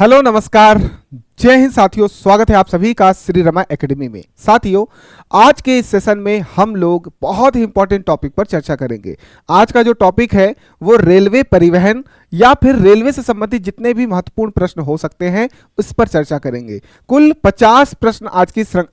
Hello नमस्कार, जय हिंद साथियों। स्वागत है आप सभी का श्री रमा एकेडमी में। साथियों, आज के इस सेशन में हम लोग बहुत ही इंपॉर्टेंट टॉपिक पर चर्चा करेंगे। आज का जो टॉपिक है वो रेलवे परिवहन या फिर रेलवे से संबंधित जितने भी महत्वपूर्ण प्रश्न हो सकते हैं उस पर चर्चा करेंगे। कुल 50 प्रश्न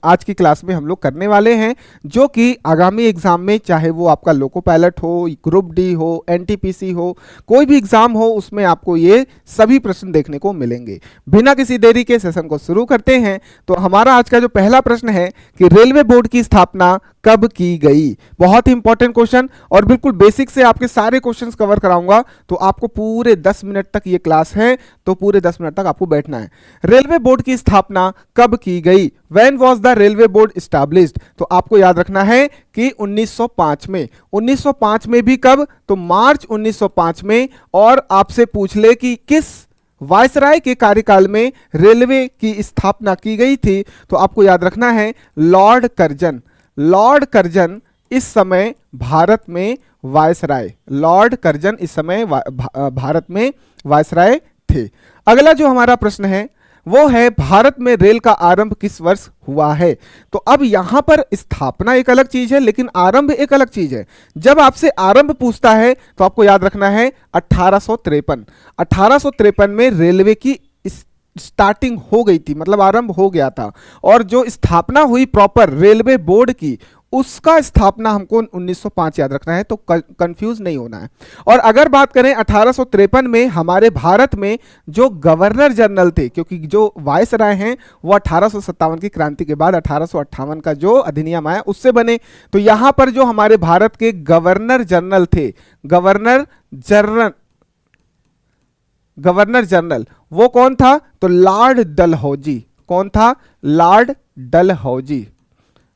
आज की क्लास में हम लोग करने वाले हैं, जो कि आगामी एग्जाम में, चाहे वो आपका लोको पायलट हो, ग्रुप डी हो, एनटीपीसी हो, कोई भी एग्जाम हो, उसमें आपको ये सभी प्रश्न देखने को मिलेंगे। बिना किसी देरी के सेशन को शुरू करते हैं। तो हमारा आज का जो पहला प्रश्न है कि रेलवे बोर्ड की स्थापना कब की गई। बहुत ही इंपॉर्टेंट क्वेश्चन और बिल्कुल बेसिक से आपके सारे क्वेश्चंस कवर कराऊंगा। तो आपको पूरे 10 मिनट तक ये क्लास है, तो पूरे 10 मिनट तक आपको बैठना है। रेलवे बोर्ड की स्थापना कब की गई? When was the railway board established? तो आपको याद रखना है कि 1905 में। 1905 में भी कब? तो मार्च 1905 में। और आपसे पूछ ले कि किस वायसराय के कार्यकाल में रेलवे की स्थापना की गई थी, तो आपको याद रखना है लॉर्ड कर्जन। लॉर्ड कर्जन इस समय भारत में वायसराय, लॉर्ड कर्जन इस समय भारत में वायसराय थे। अगला जो हमारा प्रश्न है वो है भारत में रेल का आरंभ किस वर्ष हुआ है? तो अब यहां पर स्थापना एक अलग चीज है, लेकिन आरंभ एक अलग चीज है। जब आपसे आरंभ पूछता है तो आपको याद रखना है 1853। 1853 में रेलवे की स्टार्टिंग हो गई थी, मतलब आरंभ हो गया था। और जो स्थापना हुई प्रॉपर रेलवे बोर्ड की, उसका स्थापना हमको 1905 याद रखना है, तो कंफ्यूज नहीं होना है। और अगर बात करें 1853 में हमारे भारत में जो गवर्नर जनरल थे, क्योंकि जो वायसराय हैं वो 1857 की क्रांति के बाद 1858 का जो अधिनियम आया उससे बने। तो यहां पर जो हमारे भारत के गवर्नर जनरल थे, गवर्नर जनरल वो कौन था? तो लॉर्ड डलहौजी। कौन था? लॉर्ड डलहौजी।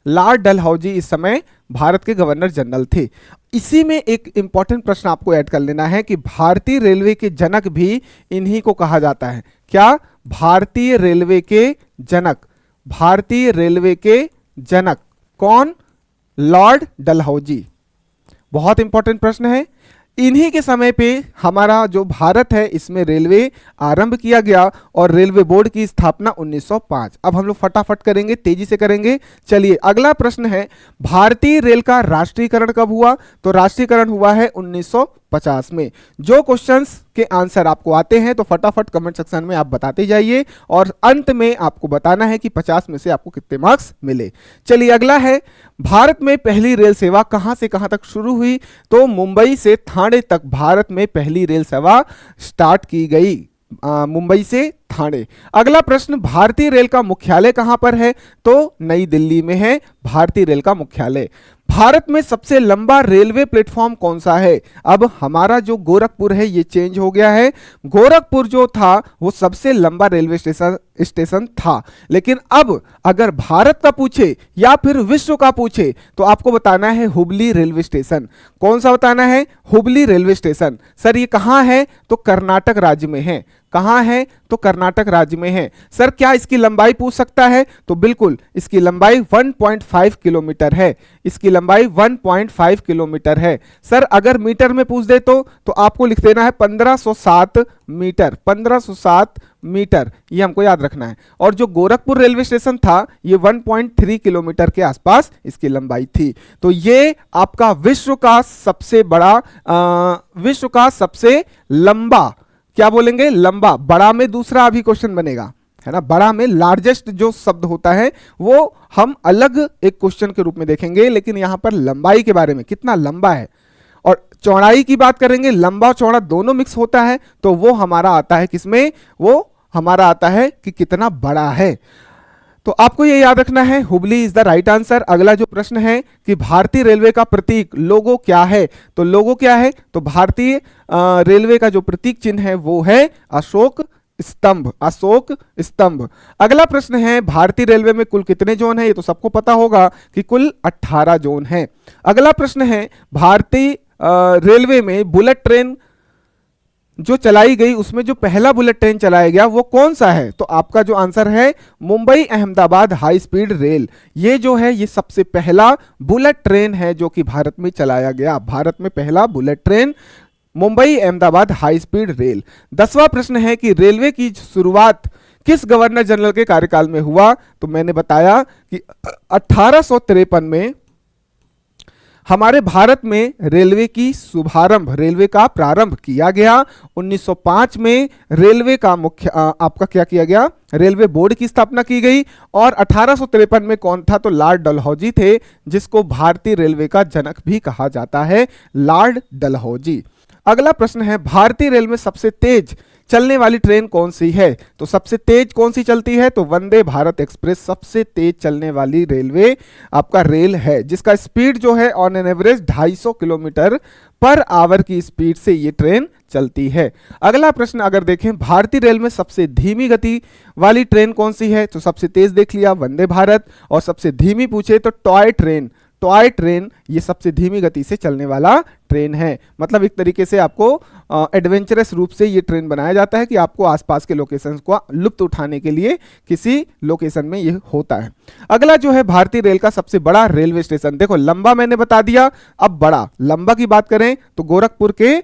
लॉर्ड डलहौजी इस समय भारत के गवर्नर जनरल थे। इसी में एक इंपॉर्टेंट प्रश्न आपको ऐड कर लेना है कि भारतीय रेलवे के जनक भी इन्हीं को कहा जाता है। क्या? भारतीय रेलवे के जनक। भारतीय रेलवे के जनक कौन? लॉर्ड डलहौजी। बहुत इंपॉर्टेंट प्रश्न है। इन्हीं के समय पे हमारा जो भारत है इसमें रेलवे आरंभ किया गया और रेलवे बोर्ड की स्थापना 1905। अब हम लोग फटाफट करेंगे, तेजी से करेंगे। चलिए, अगला प्रश्न है भारतीय रेल का राष्ट्रीयकरण कब हुआ? तो राष्ट्रीयकरण हुआ है 1950 में। जो क्वेश्चंस के आंसर आपको आते हैं तो फटाफट कमेंट सेक्शन में आप बताते जाइए और अंत में आपको बताना है कि 50 में से आपको कितने मार्क्स मिले। चलिए, अगला है भारत में पहली रेल सेवा कहां से कहां तक शुरू हुई? तो मुंबई से ठाणे तक भारत में पहली रेल सेवा स्टार्ट की गई, मुंबई से ठाणे। अगला प्रश्न, भारतीय रेल का मुख्यालय कहां पर है? तो नई दिल्ली में है भारतीय रेल का मुख्यालय। भारत में सबसे लंबा रेलवे प्लेटफॉर्म कौन सा है? अब हमारा जो गोरखपुर है ये चेंज हो गया है। गोरखपुर जो था वो सबसे लंबा रेलवे स्टेशन था, लेकिन अब अगर भारत का पूछे या फिर विश्व का पूछे तो आपको बताना है हुबली रेलवे स्टेशन। कौन सा बताना है? Hubli railway station. सर ये कहां है? तो कर्नाटक राज्य में है। कहां है? तो कर्नाटक राज्य में है। सर क्या इसकी लंबाई पूछ सकता है? तो बिल्कुल, इसकी लंबाई 1.5 किलोमीटर है। इसकी लंबाई 1.5 किलोमीटर है। सर अगर मीटर में पूछ दे तो आपको लिख देना है 1507 मीटर। 1507 मीटर, ये हमको याद रखना है। और जो गोरखपुर रेलवे स्टेशन था ये 1.3 किलोमीटर के आसपास इसकी लंबाई थी। तो ये आपका विश्व का सबसे बड़ा, विश्व का सबसे लंबा, क्या बोलेंगे? लंबा। बड़ा में दूसरा अभी क्वेश्चन बनेगा, है ना। बड़ा में लार्जेस्ट जो शब्द होता है वो हम अलग एक क्वेश्चन के रूप में देखेंगे, लेकिन यहां पर लंबाई के बारे में, कितना लंबा है। और चौड़ाई की बात करेंगे, लंबा चौड़ा दोनों मिक्स होता है, तो वो हमारा आता है किसमें? वो हमारा आता है कि कितना बड़ा है। तो आपको ये याद रखना है, Hubli is the right answer. अगला जो प्रश्न है कि भारतीय रेलवे का प्रतीक लोगो क्या है? तो लोगो क्या है? तो भारतीय रेलवे का जो प्रतीक चिन्ह है वो है अशोक स्तंभ। अशोक स्तंभ। अगला प्रश्न है भारतीय रेलवे में कुल कितने जोन है? ये तो सबको पता होगा कि कुल 18 जोन है। अगला प्रश्न है भारतीय रेलवे में बुलेट ट्रेन जो चलाई गई उसमें जो पहला बुलेट ट्रेन चलाया गया वो कौन सा है? तो आपका जो आंसर है Mumbai Ahmedabad high speed rail. ये जो है ये सबसे पहला बुलेट ट्रेन है जो कि भारत में चलाया गया। भारत में पहला bullet train Mumbai Ahmedabad high speed rail. 10वां प्रश्न है कि रेलवे की शुरुआत किस गवर्नर जनरल के कार्यकाल में हुआ? तो मैंने बताया कि 1853 में हमारे भारत में रेलवे का प्रारंभ किया गया। 1905 में रेलवे का आपका क्या किया गया? रेलवे बोर्ड की स्थापना की गई। और 1853 में कौन था? तो लॉर्ड डलहौजी थे, जिसको भारतीय रेलवे का जनक भी कहा जाता है, लॉर्ड डलहौजी। अगला प्रश्न है, भारतीय रेल में सबसे तेज चलने वाली ट्रेन कौन सी है? तो सबसे तेज कौन सी चलती है? तो वंदे भारत एक्सप्रेस सबसे तेज चलने वाली रेलवे आपका रेल है, जिसका स्पीड जो है on an average 250 kilometre per hour की स्पीड से ये ट्रेन चलती है। अगला प्रश्न अगर देखें, भारतीय रेल में सबसे धीमी गति वाली ट्रेन कौन सी है? तो सबसे तेज देख लिया वंदे भारत, और सबसे धीमी पूछे तो टॉय ट्रेन ये सबसे धीमी गति से चलने वाला ट्रेन है। मतलब एक तरीके से आपको एडवेंचरस रूप से ये ट्रेन बनाया जाता है कि आपको आसपास के लोकेशन को लुत्फ उठाने के लिए किसी लोकेशन में ये होता है। अगला जो है, भारतीय रेल का सबसे बड़ा रेलवे स्टेशन। देखो लंबा मैंने बता दिया, अब बड़ा। लंबा की बात करें तो गोरखपुर के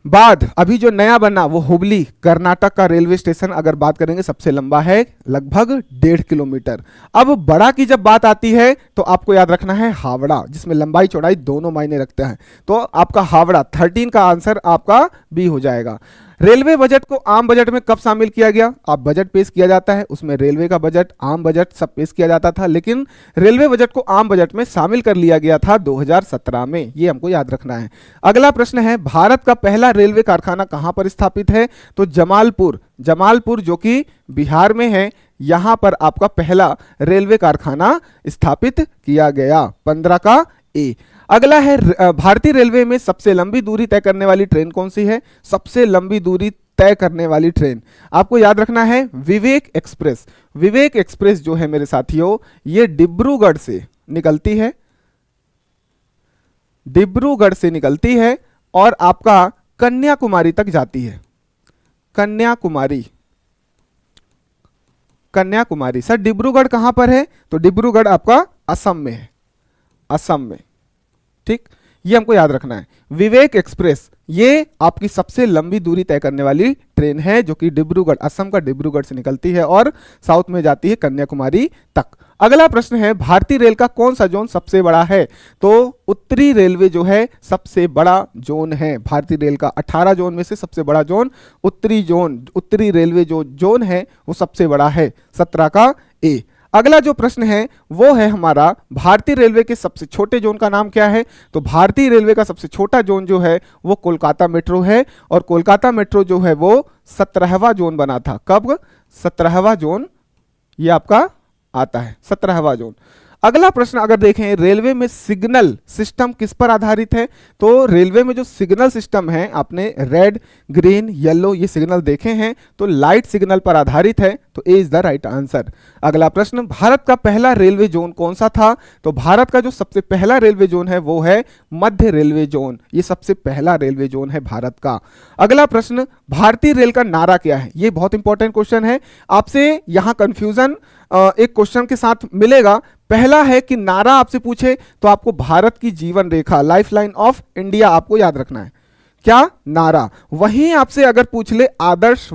बाद अभी जो नया बना वो हुबली कर्नाटक का रेलवे स्टेशन अगर बात करेंगे सबसे लंबा है, लगभग 1.5 किलोमीटर। अब बड़ा की जब बात आती है तो आपको याद रखना है हावड़ा, जिसमें लंबाई चौड़ाई दोनों मायने रखते हैं। तो आपका हावड़ा 13 का आंसर आपका बी हो जाएगा। रेलवे बजट को आम बजट में कब शामिल किया गया? आप बजट पेश किया जाता है, उसमें रेलवे का बजट, आम बजट सब पेश किया जाता था, लेकिन रेलवे बजट को आम बजट में शामिल कर लिया गया था 2017 में, ये हमको याद रखना है। अगला प्रश्न है, भारत का पहला रेलवे कारखाना कहां पर स्थापित है? तो जमालपुर जो कि बिहार में है, यहां पर आपका पहला रेलवे कारखाना स्थापित किया गया। 15 का ए। अगला है, भारतीय रेलवे में सबसे लंबी दूरी तय करने वाली ट्रेन कौन सी है? सबसे लंबी दूरी तय करने वाली ट्रेन आपको याद रखना है विवेक एक्सप्रेस। विवेक एक्सप्रेस जो है मेरे साथियों, ये डिब्रूगढ़ से निकलती है और आपका कन्याकुमारी तक जाती है। कन्याकुमारी। सर डिब्रूगढ़ कहां पर है? तो डिब्रूगढ़ आपका असम में है, ठीक, ये हमको याद रखना है। विवेक एक्सप्रेस ये आपकी सबसे लंबी दूरी तय करने वाली ट्रेन है, जो कि डिब्रूगढ़, असम का डिब्रूगढ़ से निकलती है और साउथ में जाती है कन्याकुमारी तक। अगला प्रश्न है, भारतीय रेल का कौन सा जोन सबसे बड़ा है? तो उत्तरी रेलवे जो है सबसे बड़ा जोन है। भारतीय रेल का 18 जोन में से सबसे बड़ा जोन उत्तरी रेलवे जो जोन है वो सबसे बड़ा है, 17 का ए। अगला जो प्रश्न है वो है हमारा, भारतीय रेलवे के सबसे छोटे जोन का नाम क्या है? तो भारतीय रेलवे का सबसे छोटा जोन जो है वो कोलकाता मेट्रो है, और कोलकाता मेट्रो जो है वो 17वां जोन बना था। कब? 17वां जोन ये आपका आता है, 17वां जोन। अगला प्रश्न अगर देखें, रेलवे में सिग्नल सिस्टम किस पर आधारित है? तो रेलवे में जो सिग्नल सिस्टम है, आपने रेड, ग्रीन, येलो ये सिग्नल देखे हैं, तो लाइट सिग्नल पर आधारित है, तो ए इज द राइट आंसर। अगला प्रश्न, भारत का पहला रेलवे जोन कौन सा था? तो भारत का जो सबसे पहला रेलवे जोन है वो है मध्य रेलवे जोन, ये सबसे पहला रेलवे जोन है भारत का। अगला प्रश्न, भारतीय रेल का नारा क्या है? ये बहुत इंपॉर्टेंट क्वेश्चन है, आपसे यहां कंफ्यूजन एक क्वेश्चन के साथ मिलेगा। पहला है कि नारा आपसे पूछे तो आपको भारत की जीवन रेखा, लाइफ लाइन ऑफ इंडिया आपको याद रखना है। क्या? नारा। वहीं आपसे अगर पूछ ले आदर्श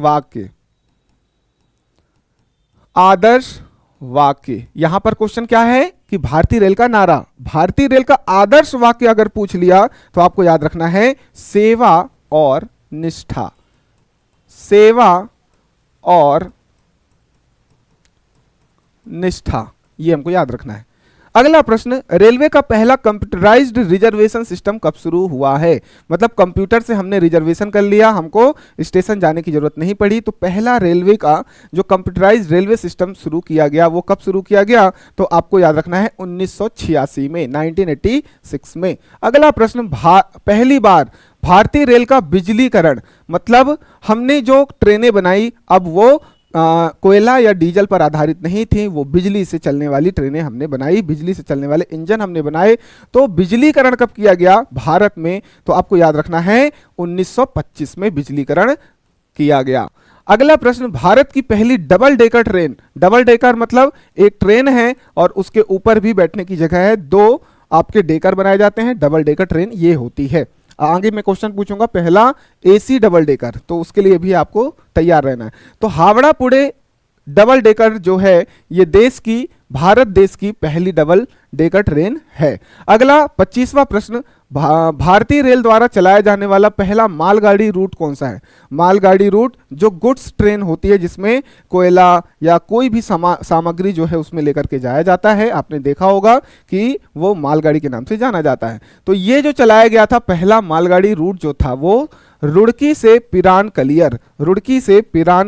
वाक्य, यहां पर क्वेश्चन क्या है कि भारतीय रेल का नारा, भारतीय रेल का आदर्श वाक्य अगर पूछ लिया तो आपको याद रखना है सेवा और निष्ठा। ये हमको याद रखना है। अगला प्रश्न, रेलवे का पहला कंप्यूटराइज्ड रिजर्वेशन सिस्टम कब शुरू हुआ है? मतलब कंप्यूटर से हमने रिजर्वेशन कर लिया, हमको स्टेशन जाने की जरूरत नहीं पड़ी। तो पहला रेलवे का जो कंप्यूटराइज्ड रेलवे सिस्टम शुरू किया गया वो कब शुरू किया गया? तो आपको याद रखना है 1986 में, 1986 में। अगला प्रश्न, पहली बार भारतीय रेल का बिजलीकरण, मतलब हमने जो ट्रेनें बनाई अब वो कोयला या डीजल पर आधारित नहीं थी, वो बिजली से चलने वाली ट्रेनें हमने बनाई, बिजली से चलने वाले इंजन हमने बनाए। तो बिजलीकरण कब किया गया भारत में? तो आपको याद रखना है 1925 में बिजलीकरण किया गया। अगला प्रश्न, भारत की पहली double decker train, double decker मतलब एक ट्रेन है और उसके ऊपर भी बैठने की जगह है, 2 आपके डेकर बनाए जाते हैं, डबल डेकर ट्रेन ये होती है। आगे मैं क्वेश्चन पूछूंगा पहला एसी डबल डेकर, तो उसके लिए भी आपको तैयार रहना है। तो हावड़ा पुणे डबल डेकर जो है ये भारत देश की पहली डबल डेकर ट्रेन है। अगला 25वां प्रश्न, भारतीय रेल द्वारा चलाया जाने वाला पहला मालगाड़ी रूट कौन सा है? मालगाड़ी रूट जो गुड्स ट्रेन होती है जिसमें कोयला या कोई भी सामग्री जो है उसमें लेकर के जाया जाता है, आपने देखा होगा कि वो मालगाड़ी के नाम से जाना जाता है। तो ये जो चलाया गया था पहला मालगाड़ी रूट जो था वो रुड़की से पिरान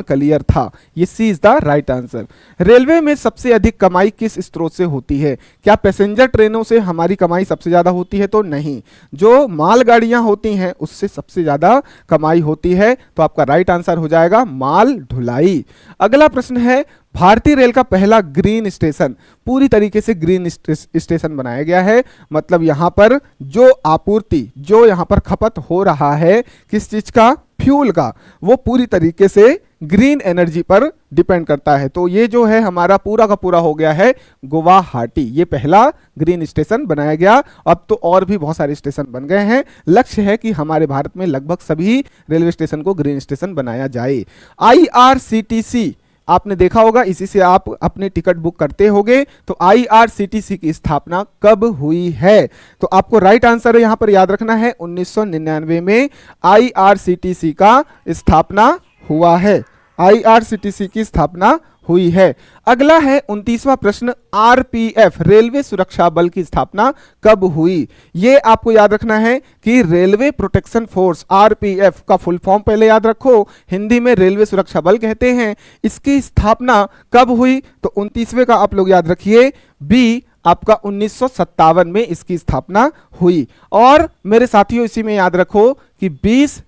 कलियर था। ये C is the right answer. Railway में सबसे अधिक कमाई किस स्रोत से होती है? क्या पैसेंजर ट्रेनों से हमारी कमाई सबसे ज्यादा होती है? तो नहीं, जो मालगाड़ियां होती हैं उससे सबसे ज्यादा कमाई होती है। तो आपका राइट आंसर हो जाएगा माल ढुलाई। अगला प्रश्न है, भारतीय रेल का पहला ग्रीन स्टेशन, पूरी तरीके से ग्रीन स्टेशन बनाया गया है, मतलब यहां पर जो आपूर्ति, जो यहां पर खपत हो रहा है किस चीज का, फ्यूल का, वो पूरी तरीके से ग्रीन एनर्जी पर डिपेंड करता है। तो ये जो है हमारा पूरा का पूरा हो गया है गुवाहाटी, ये पहला ग्रीन स्टेशन बनाया गया। अब तो और भी बहुत सारे स्टेशन बन गए हैं। लक्ष्य है कि हमारे भारत में लगभग सभी रेलवे स्टेशन को ग्रीन स्टेशन बनाया जाए। IRCTC आपने देखा होगा, इसी से आप अपने टिकट बुक करते होंगे। तो IRCTC की स्थापना कब हुई है? तो आपको राइट आंसर यहां पर याद रखना है 1999 में IRCTC का स्थापना हुआ है। IRCTC की स्थापना हुई है। अगला है 29वां प्रश्न, RPF रेलवे सुरक्षा बल की स्थापना कब हुई? ये आपको याद रखना है कि रेलवे प्रोटेक्शन फोर्स, RPF का फुल फॉर्म पहले याद रखो, हिंदी में रेलवे सुरक्षा बल कहते हैं। इसकी स्थापना कब हुई? तो 29वें का आप लोग याद रखिए, बी आपका 1957 में इसकी स्थापना हुई। और मेरे साथियों इसी में याद रखो कि 20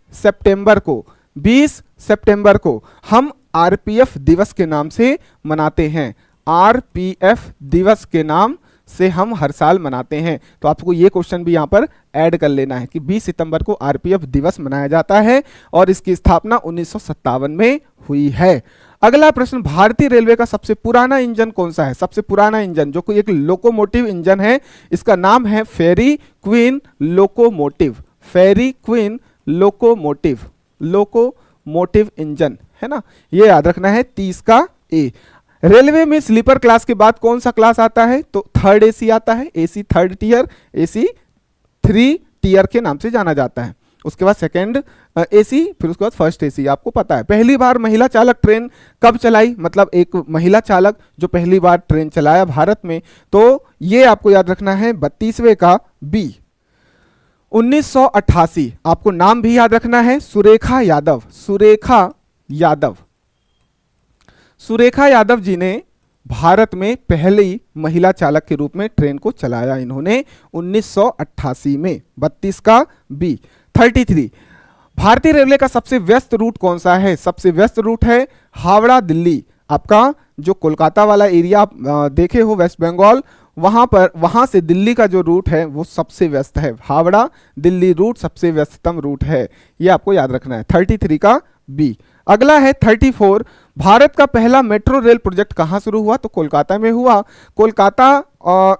सितंबर को हम आरपीएफ दिवस के नाम से मनाते हैं। आरपीएफ दिवस के नाम से हम हर साल मनाते हैं। तो आपको ये क्वेश्चन भी यहां पर ऐड कर लेना है कि 20 सितंबर को आरपीएफ दिवस मनाया जाता है और इसकी स्थापना 1957 में हुई है। अगला प्रश्न, भारतीय रेलवे का सबसे पुराना इंजन कौन सा है? सबसे पुराना इंजन जो कोई एक लोकोमोटिव इंजन है, इसका नाम है फेरी क्वीन लोकोमोटिव। फेरी क्वीन लोकोमोटिव इंजन है ना, ये याद रखना है 30 का ए। रेलवे में स्लीपर क्लास के बाद कौन सा क्लास आता है? तो थर्ड एसी आता है। AC third tier, AC 3 tier के नाम से जाना जाता है। उसके बाद सेकंड एसी, फिर उसके बाद फर्स्ट एसी। आपको पता है पहली बार महिला चालक ट्रेन कब चलाई, मतलब एक महिला चालक जो पहली बार ट्रेन चलाया भारत में, तो ये आपको याद रखना है 32वें का बी, 1988। आपको नाम भी याद रखना है, सुरेखा यादव जी ने भारत में पहली महिला चालक के रूप में ट्रेन को चलाया इन्होंने 1988 में। 32 का बी। 33, भारतीय रेलवे का सबसे व्यस्त रूट कौन सा है? सबसे व्यस्त रूट है हावड़ा दिल्ली। आपका जो कोलकाता वाला एरिया आप देखे हो वेस्ट बंगाल, वहां से दिल्ली का जो रूट है वो सबसे व्यस्त है। हावड़ा दिल्ली रूट सबसे व्यस्ततम रूट है, ये आपको याद रखना है। 33 का बी। अगला है 34, भारत का पहला मेट्रो रेल प्रोजेक्ट कहां शुरू हुआ? तो कोलकाता में हुआ। कोलकाता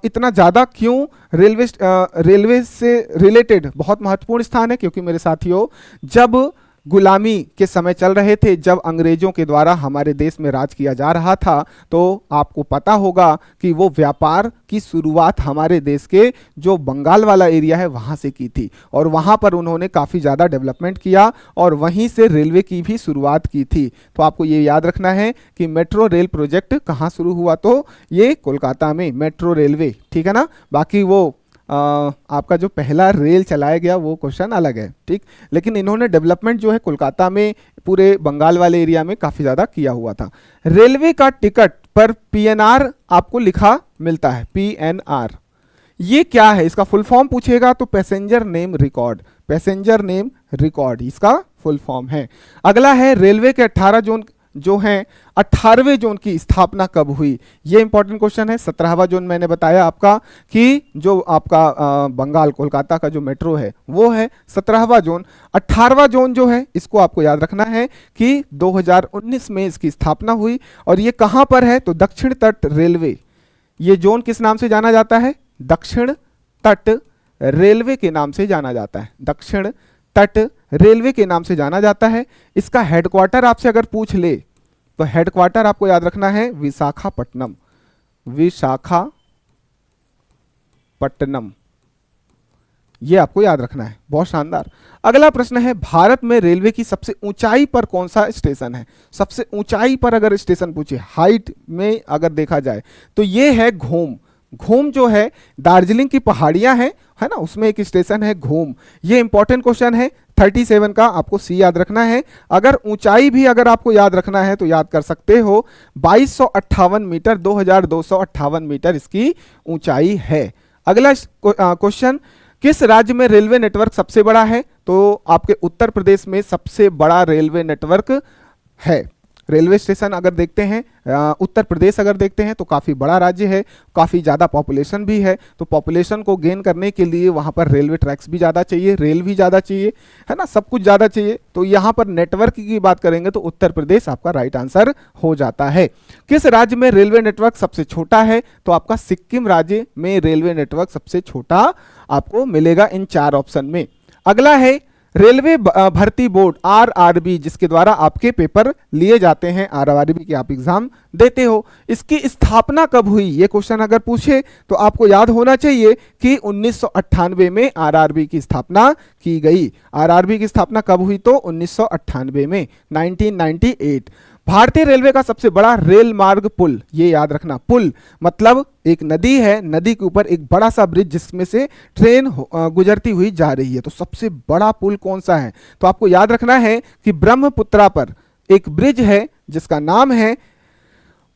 इतना ज्यादा क्यों रेलवे से रिलेटेड बहुत महत्वपूर्ण स्थान है, क्योंकि मेरे साथियों जब गुलामी के समय चल रहे थे, जब अंग्रेजों के द्वारा हमारे देश में राज किया जा रहा था, तो आपको पता होगा कि वो व्यापार की शुरुआत हमारे देश के जो बंगाल वाला एरिया है वहां से की थी, और वहां पर उन्होंने काफ़ी ज़्यादा डेवलपमेंट किया और वहीं से रेलवे की भी शुरुआत की थी। तो आपको ये याद रखना है कि मेट्रो रेल प्रोजेक्ट कहाँ शुरू हुआ? तो ये कोलकाता में मेट्रो रेलवे, ठीक है ना। बाकी वो आपका जो पहला रेल चलाया गया वो क्वेश्चन अलग है, ठीक। लेकिन इन्होंने डेवलपमेंट जो है कोलकाता में पूरे बंगाल वाले एरिया में काफ़ी ज़्यादा किया हुआ था। रेलवे का टिकट पर पीएनआर आपको लिखा मिलता है। पीएनआर ये क्या है? इसका फुल फॉर्म पूछेगा तो passenger name record. Passenger name record इसका फुल फॉर्म है। अगला है रेलवे के 18 जोन जो हैं, 18वें जोन की स्थापना कब हुई? ये इंपॉर्टेंट क्वेश्चन है। 17वां जोन मैंने बताया आपका कि जो आपका बंगाल कोलकाता का जो मेट्रो है वो है 17वां जोन। 18वां जोन जो है इसको आपको याद रखना है कि 2019 में इसकी स्थापना हुई। और ये कहां पर है? तो दक्षिण तट रेलवे। ये जोन किस नाम से जाना जाता है? दक्षिण तट रेलवे के नाम से जाना जाता है, दक्षिण तट रेलवे के नाम से जाना जाता है। इसका हेडक्वार्टर आपसे अगर पूछ ले तो हेडक्वार्टर आपको याद रखना है विशाखापट्टनम, विशाखापट्टनम, ये आपको याद रखना है। बहुत शानदार। अगला प्रश्न है, भारत में रेलवे की सबसे ऊंचाई पर कौन सा स्टेशन है? सबसे ऊंचाई पर अगर स्टेशन पूछे, हाइट में अगर देखा जाए तो ये है घूम। घूम जो है दार्जिलिंग की पहाड़ियां हैं, है ना, उसमें एक स्टेशन है घूम। ये इंपॉर्टेंट क्वेश्चन है 37 का, आपको सी याद रखना है। अगर ऊंचाई भी अगर आपको याद रखना है तो याद कर सकते हो, 2258 मीटर, 2258 मीटर इसकी ऊंचाई है। अगला क्वेश्चन, किस राज्य में रेलवे नेटवर्क सबसे बड़ा है? तो आपके उत्तर प्रदेश में सबसे बड़ा रेलवे नेटवर्क है। रेलवे स्टेशन अगर देखते हैं, उत्तर प्रदेश अगर देखते हैं तो काफ़ी बड़ा राज्य है, काफ़ी ज़्यादा पॉपुलेशन भी है। तो पॉपुलेशन को गेन करने के लिए वहाँ पर रेलवे ट्रैक्स भी ज़्यादा चाहिए, रेल भी ज़्यादा चाहिए, है ना, सब कुछ ज़्यादा चाहिए। तो यहाँ पर नेटवर्क की बात करेंगे तो उत्तर प्रदेश आपका राइट आंसर हो जाता है। किस राज्य में रेलवे नेटवर्क सबसे छोटा है? तो आपका सिक्किम राज्य में रेलवे नेटवर्क सबसे छोटा आपको मिलेगा इन 4 ऑप्शन में। अगला है, रेलवे भर्ती बोर्ड आरआरबी, जिसके द्वारा आपके पेपर लिए जाते हैं, आरआरबी के आप एग्जाम देते हो, इसकी स्थापना कब हुई? ये क्वेश्चन अगर पूछे तो आपको याद होना चाहिए कि 1998 में आरआरबी की स्थापना की गई। आरआरबी की स्थापना कब हुई? तो 1998 में, 1998। भारतीय रेलवे का सबसे बड़ा रेल मार्ग पुल, ये याद रखना, पुल मतलब एक नदी है, नदी के ऊपर एक बड़ा सा ब्रिज जिसमें से ट्रेन गुजरती हुई जा रही है। तो सबसे बड़ा पुल कौन सा है? तो आपको याद रखना है कि ब्रह्मपुत्रा पर एक ब्रिज है जिसका नाम है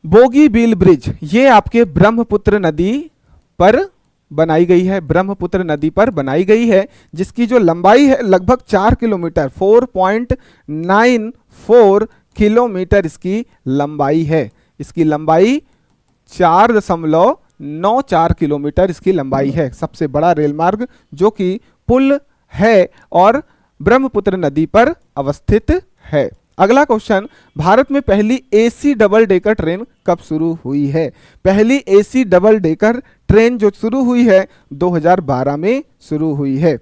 बोगीबील ब्रिज। ये आपके ब्रह्मपुत्र नदी पर बनाई गई है, ब्रह्मपुत्र नदी पर बनाई गई है, जिसकी जो लंबाई है लगभग 4 किलोमीटर, 4.94 किलोमीटर इसकी लंबाई है। इसकी लंबाई 4.94 किलोमीटर इसकी लंबाई है। सबसे बड़ा रेल मार्ग जो कि पुल है और ब्रह्मपुत्र नदी पर अवस्थित है। अगला क्वेश्चन, भारत में पहली एसी डबल डेकर ट्रेन कब शुरू हुई है? पहली एसी डबल डेकर ट्रेन जो शुरू हुई है 2012 में शुरू हुई है।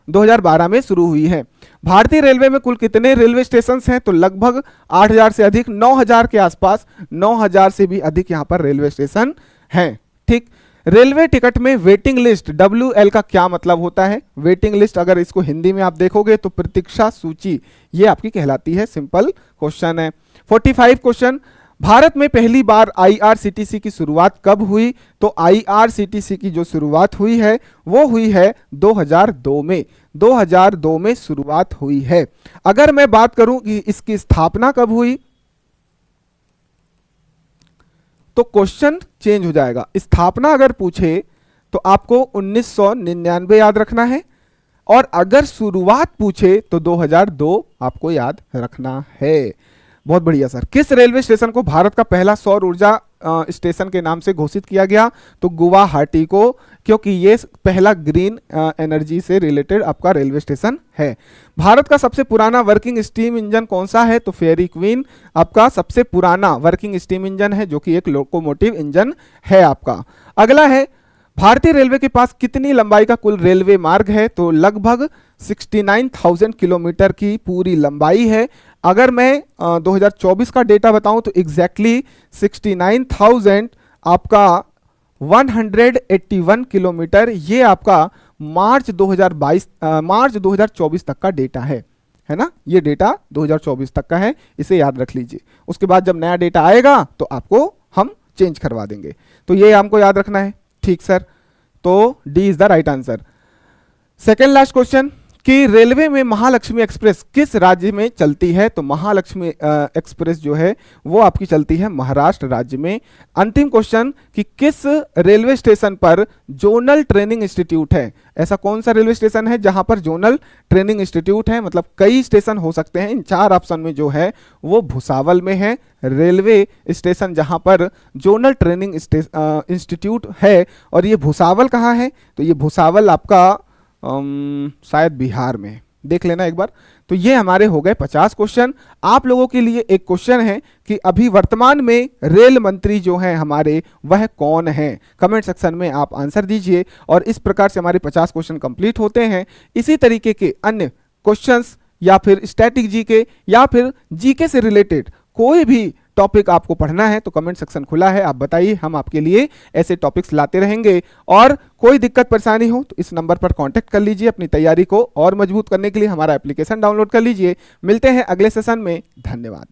2012 में शुरू हुई है। भारतीय रेलवे में कुल कितने रेलवे स्टेशन हैं? तो लगभग 8000 से अधिक, 9000 के आसपास, 9000 से भी अधिक यहाँ पर रेलवे स्टेशन हैं। ठीक, रेलवे टिकट में वेटिंग लिस्ट, WL का क्या मतलब होता है? वेटिंग लिस्ट अगर इसको हिंदी में आप देखोगे तो प्रतीक्षा सूची, ये आपकी कहलाती है। सिंपल क्वेश्चन है। 45 क्वेश्चन, भारत में पहली बार IRCTC की शुरुआत कब हुई? तो IRCTC की जो शुरुआत हुई है वो हुई है 2002 में, 2002 में शुरुआत हुई है। अगर मैं बात करूं कि इसकी स्थापना कब हुई तो क्वेश्चन चेंज हो जाएगा। स्थापना अगर पूछे तो आपको 1999 याद रखना है, और अगर शुरुआत पूछे तो 2002 आपको याद रखना है। बहुत बढ़िया सर। किस रेलवे स्टेशन को भारत का पहला सौर ऊर्जा स्टेशन के नाम से घोषित किया गया? तो गुवाहाटी को, क्योंकि ये पहला ग्रीन एनर्जी से रिलेटेड आपका रेलवे स्टेशन है। भारत का सबसे पुराना वर्किंग स्टीम इंजन कौन सा है? तो फेरी क्वीन आपका सबसे पुराना वर्किंग स्टीम इंजन है, जो कि एक लोकोमोटिव इंजन है आपका। अगला है, भारतीय रेलवे के पास कितनी लंबाई का कुल रेलवे मार्ग है? तो लगभग 69,000 किलोमीटर की पूरी लंबाई है। अगर मैं 2024 का डेटा बताऊं तो एग्जैक्टली 69,000 आपका 181 किलोमीटर, ये आपका मार्च 2024 तक का डेटा है ना? ये डेटा 2024 तक का है, इसे याद रख लीजिए। उसके बाद जब नया डेटा आएगा तो आपको हम चेंज करवा देंगे। तो ये हमको याद रखना है। ठीक सर, तो D is the right answer. Second last question, कि रेलवे में महालक्ष्मी एक्सप्रेस किस राज्य में चलती है? तो महालक्ष्मी एक्सप्रेस जो है वो आपकी चलती है महाराष्ट्र राज्य में। अंतिम क्वेश्चन, कि किस रेलवे स्टेशन पर जोनल ट्रेनिंग इंस्टीट्यूट है? ऐसा कौन सा रेलवे स्टेशन है जहां पर जोनल ट्रेनिंग इंस्टीट्यूट है? मतलब कई स्टेशन हो सकते हैं, इन 4 ऑप्शन में जो है वो भुसावल में है रेलवे स्टेशन जहां पर जोनल ट्रेनिंग इंस्टीट्यूट है। और ये भुसावल कहाँ है? तो ये भुसावल आपका शायद बिहार में, देख लेना एक बार। तो ये हमारे हो गए 50 क्वेश्चन। आप लोगों के लिए एक क्वेश्चन है कि अभी वर्तमान में रेल मंत्री जो हैं हमारे, वह कौन है? कमेंट सेक्शन में आप आंसर दीजिए। और इस प्रकार से हमारे 50 क्वेश्चन कंप्लीट होते हैं। इसी तरीके के अन्य क्वेश्चंस या फिर स्टैटिक जीके या फिर जीके से रिलेटेड कोई भी टॉपिक आपको पढ़ना है तो कमेंट सेक्शन खुला है, आप बताइए, हम आपके लिए ऐसे टॉपिक्स लाते रहेंगे। और कोई दिक्कत परेशानी हो तो इस नंबर पर कांटेक्ट कर लीजिए। अपनी तैयारी को और मजबूत करने के लिए हमारा एप्लीकेशन डाउनलोड कर लीजिए। मिलते हैं अगले सेशन में। धन्यवाद।